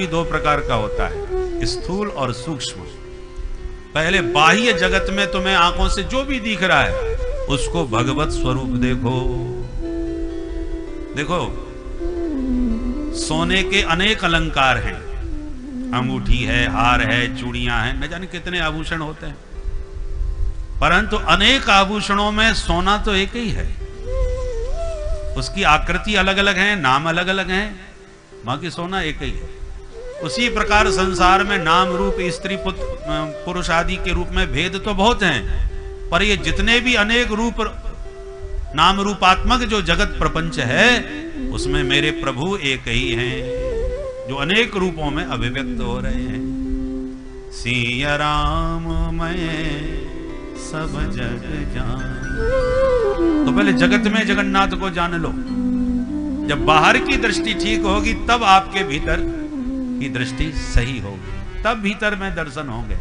भी दो प्रकार का होता है, स्थूल और सूक्ष्म। पहले बाह्य जगत में तुम्हें आंखों से जो भी दिख रहा है उसको भगवत स्वरूप देखो। देखो, सोने के अनेक अलंकार हैं, अंगूठी है, हार है, चूड़ियां हैं, न जाने कितने आभूषण होते हैं, परंतु अनेक आभूषणों में सोना तो एक ही है। उसकी आकृति अलग अलग है, नाम अलग अलग हैं, बाकी सोना एक ही है। उसी प्रकार संसार में नाम रूप, स्त्री पुरुष आदि के रूप में भेद तो बहुत हैं, पर ये जितने भी अनेक रूप नाम रूपात्मक जो जगत प्रपंच है उसमें मेरे प्रभु एक ही हैं, जो अनेक रूपों में अभिव्यक्त हो रहे हैं। सिया राम मैं सब जग जान। तो पहले जगत में जगन्नाथ को जान लो। जब बाहर की दृष्टि ठीक होगी तब आपके भीतर की दृष्टि सही होगी, तब भीतर में दर्शन होंगे।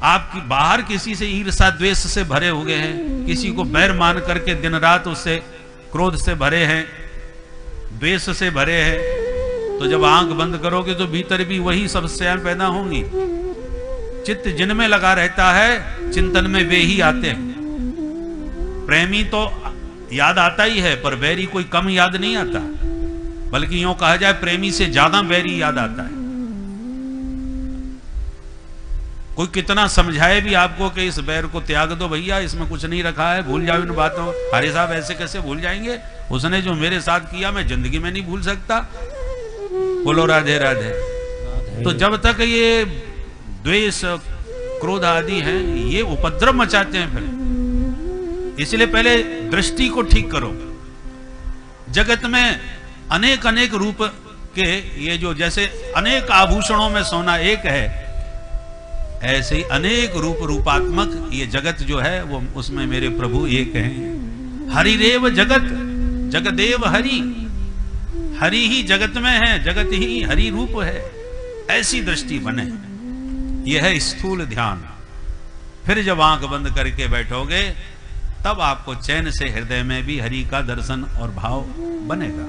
आपकी बाहर किसी से ईर्षा द्वेष से भरे हुए हैं, किसी को बैर मान करके दिन रात उससे क्रोध से भरे हैं, द्वेष से भरे हैं, तो जब आंख बंद करोगे तो भीतर भी वही समस्याएं पैदा होंगी। चित्त जिनमें लगा रहता है चिंतन में वे ही आते हैं। प्रेमी तो याद आता ही है, पर बैरी कोई कम याद नहीं आता, बल्कि यूं कहा जाए प्रेमी से ज्यादा बैरी याद आता है। कोई कितना समझाए भी आपको कि इस बैर को त्याग दो भैया, इसमें कुछ नहीं रखा है, भूल जाओ इन बातों। अरे साहब ऐसे कैसे भूल जाएंगे, उसने जो मेरे साथ किया मैं जिंदगी में नहीं भूल सकता। बोलो राधे राधे। तो जब तक ये द्वेष क्रोध आदि हैं ये उपद्रव मचाते हैं, फिर इसलिए पहले दृष्टि को ठीक करो। जगत में अनेक अनेक रूप के ये जो जैसे अनेक आभूषणों में सोना एक है, ऐसे ही अनेक रूप रूपात्मक ये जगत जो है वो उसमें मेरे प्रभु एक हैं। हरिरेव जगत जगदेव हरि, हरि ही जगत में है, जगत ही हरि रूप है। ऐसी दृष्टि बने, यह है स्थूल ध्यान। फिर जब आंख बंद करके बैठोगे तब आपको चैन से हृदय में भी हरि का दर्शन और भाव बनेगा।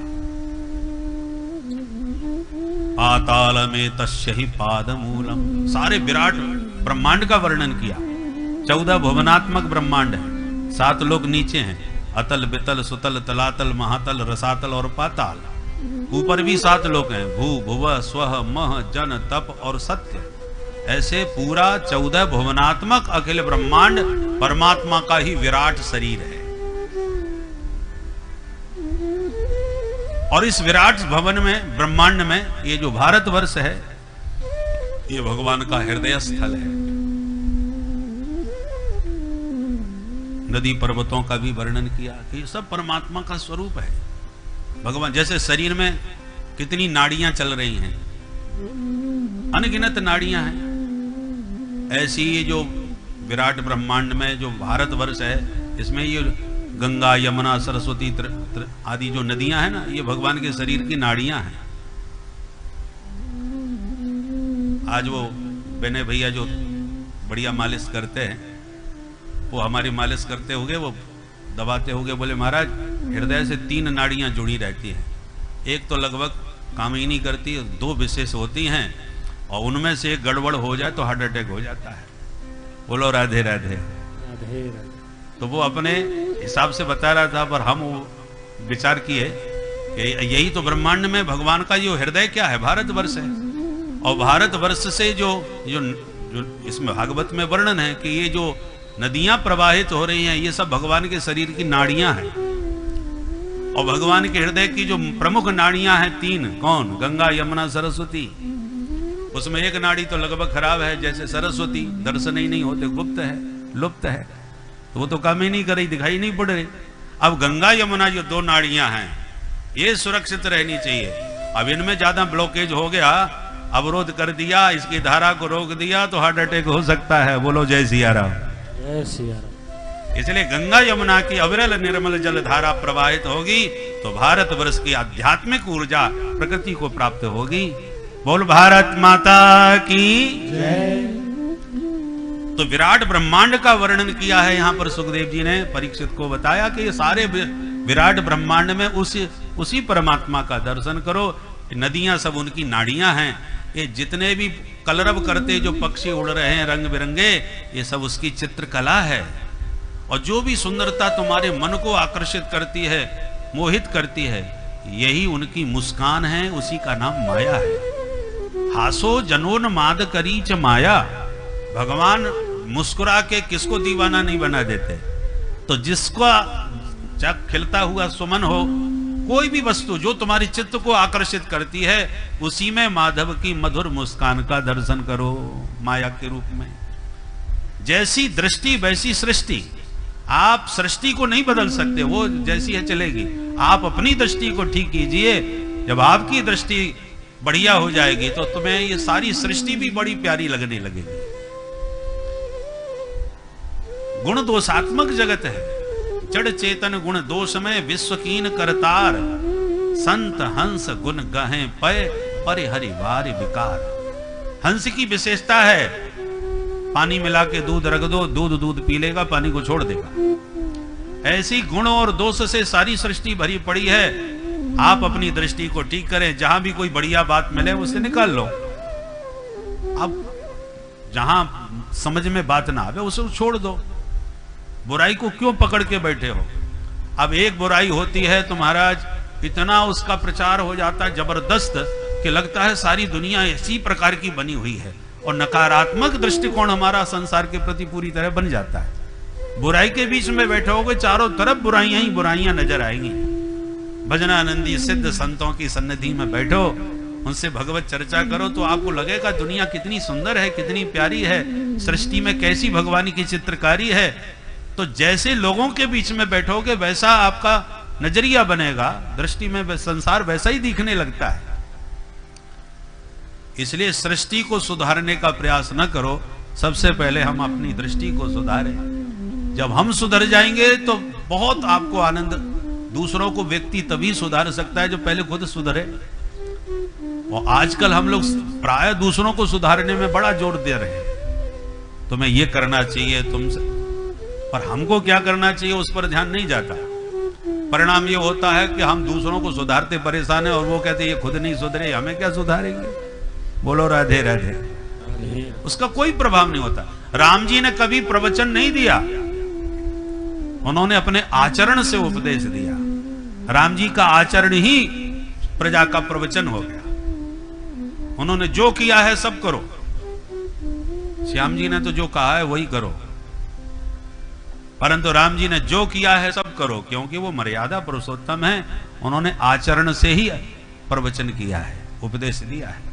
आताल में तस्य ही पादमूलम, सारे विराट ब्रह्मांड का वर्णन किया। 14 भुवनात्मक ब्रह्मांड है, 7 लोग नीचे हैं, अतल बितल सुतल तलातल महातल रसातल और पाताल। ऊपर भी 7 लोग हैं, भू भुव स्व मह जन तप और सत्य। ऐसे पूरा 14 भुवनात्मक अखिल ब्रह्मांड परमात्मा का ही विराट शरीर है। और इस विराट भवन में ब्रह्मांड में ये जो भारतवर्ष है ये भगवान का हृदय स्थल है। नदी पर्वतों का भी वर्णन किया कि ये सब परमात्मा का स्वरूप है। भगवान जैसे शरीर में कितनी नाड़ियां चल रही हैं, अनगिनत नाड़ियां हैं, ऐसी ये जो विराट ब्रह्मांड में जो भारतवर्ष है इसमें ये गंगा यमुना सरस्वती आदि जो नदियां हैं ना, ये भगवान के शरीर की नाड़ियां हैं। आज वो बेने भैया जो बढ़िया मालिश करते हैं, वो हमारी मालिश करते होंगे, वो दबाते होंगे, बोले महाराज हृदय से 3 नाड़ियां जुड़ी रहती हैं, एक तो लगभग काम ही नहीं करती, 2 विशेष होती हैं, और उनमें से एक गड़बड़ हो जाए तो हार्ट अटैक हो जाता है। बोलो राधे राधे। राधे राधे। तो वो अपने हिसाब से बता रहा था, पर हम विचार किए कि यही तो ब्रह्मांड में भगवान का जो हृदय क्या है, भारतवर्ष है। और भारतवर्ष से जो इसमें भागवत में वर्णन है कि ये जो नदियां प्रवाहित हो रही हैं ये सब भगवान के शरीर की नाड़ियां हैं। और भगवान के हृदय की जो प्रमुख नाड़ियां हैं 3, कौन? गंगा यमुना सरस्वती। उसमें एक नाड़ी तो लगभग खराब है, जैसे सरस्वती, दर्शन ही नहीं होते, गुप्त है, लुप्त है, तो वो तो काम ही नहीं कर रही, दिखाई नहीं पड़ रही। अब गंगा यमुना जो 2 नाड़ियां हैं ये सुरक्षित रहनी चाहिए। अब इनमें ज्यादा ब्लॉकेज हो गया, अवरोध कर दिया, इसकी धारा को रोक दिया तो हार्ट अटैक हो सकता है। बोलो जय सिया राम। जय सिया राम। इसलिए गंगा यमुना की अविरल निर्मल जल धारा प्रवाहित होगी तो भारतवर्ष की आध्यात्मिक ऊर्जा प्रकृति को प्राप्त होगी। बोल भारत माता की जय। तो विराट ब्रह्मांड का वर्णन किया है यहां पर सुखदेव जी ने परीक्षित को बताया कि ये सारे विराट ब्रह्मांड में उसी परमात्मा का दर्शन करो। नदियां सब उनकी नाड़ियां हैं। ये जितने भी कलरव करते जो पक्षी उड़ रहे हैं रंग बिरंगे, ये सब उसकी चित्रकला है। और जो भी सुंदरता तुम्हारे मन को आकर्षित करती है, मोहित करती है, यही उनकी मुस्कान है, उसी का नाम माया है। हासो जनोन माद करी च माया। भगवान मुस्कुरा के किसको दीवाना नहीं बना देते। तो जिसका जब खिलता हुआ सुमन हो, कोई भी वस्तु जो तुम्हारी चित्त को आकर्षित करती है, उसी में माधव की मधुर मुस्कान का दर्शन करो माया के रूप में। जैसी दृष्टि वैसी सृष्टि। आप सृष्टि को नहीं बदल सकते, वो जैसी है चलेगी। आप अपनी दृष्टि को ठीक कीजिए। जब आपकी दृष्टि बढ़िया हो जाएगी तो तुम्हें ये सारी सृष्टि भी बड़ी प्यारी लगने लगेगी। गुण दोषात्मक जगत है। जड़ चेतन गुण दोष में विश्वकीन करतार। संत हंस गुण गहें पय परिहरिवार विकार। हंस की विशेषता है, पानी मिला के दूध रख दो, दूध पी लेगा, पानी को छोड़ देगा। ऐसी गुण और दोष से सारी सृष्टि भरी पड़ी है। आप अपनी दृष्टि को ठीक करें। जहां भी कोई बढ़िया बात मिले उसे निकाल लो। अब जहां समझ में बात ना आवे उसे छोड़ दो। बुराई को क्यों पकड़ के बैठे हो? अब एक बुराई होती है तो महाराज इतना उसका प्रचार हो जाता है जबरदस्त कि लगता है सारी दुनिया इसी प्रकार की बनी हुई है। और नकारात्मक दृष्टिकोण हमारा संसार के प्रति पूरी तरह बन जाता है। बुराई के बीच में बैठे होगे, चारों तरफ बुराइयां ही बुराइयां नजर आएंगी। भजनानंदी सिद्ध संतों की सन्निधि में बैठो, उनसे भगवत चर्चा करो तो आपको लगेगा दुनिया कितनी सुंदर है, कितनी प्यारी है, सृष्टि में कैसी भगवान की चित्रकारी है। तो जैसे लोगों के बीच में बैठोगे वैसा आपका नजरिया बनेगा, दृष्टि में संसार वैसा ही दिखने लगता है। इसलिए सृष्टि को सुधारने का प्रयास न करो, सबसे पहले हम अपनी दृष्टि को सुधारें। जब हम सुधर जाएंगे तो बहुत आपको आनंद। दूसरों को व्यक्ति तभी सुधार सकता है जो पहले खुद सुधरे। और आजकल हम लोग प्राय दूसरों को सुधारने में बड़ा जोर दे रहे हैं। तुम्हें ये करना चाहिए तुमसे, पर हमको क्या करना चाहिए उस पर ध्यान नहीं जाता। परिणाम ये होता है कि हम दूसरों को सुधारते परेशान है और वो कहते ये खुद नहीं सुधरे, हमें क्या सुधारेंगे। बोलो राधे राधे। उसका कोई प्रभाव नहीं होता। राम जी ने कभी प्रवचन नहीं दिया, उन्होंने अपने आचरण से उपदेश दिया। राम जी का आचरण ही प्रजा का प्रवचन हो गया। उन्होंने जो किया है सब करो। श्याम जी ने तो जो कहा है वही करो, परंतु राम जी ने जो किया है सब करो, क्योंकि वो मर्यादा पुरुषोत्तम है। उन्होंने आचरण से ही प्रवचन किया है, उपदेश दिया है।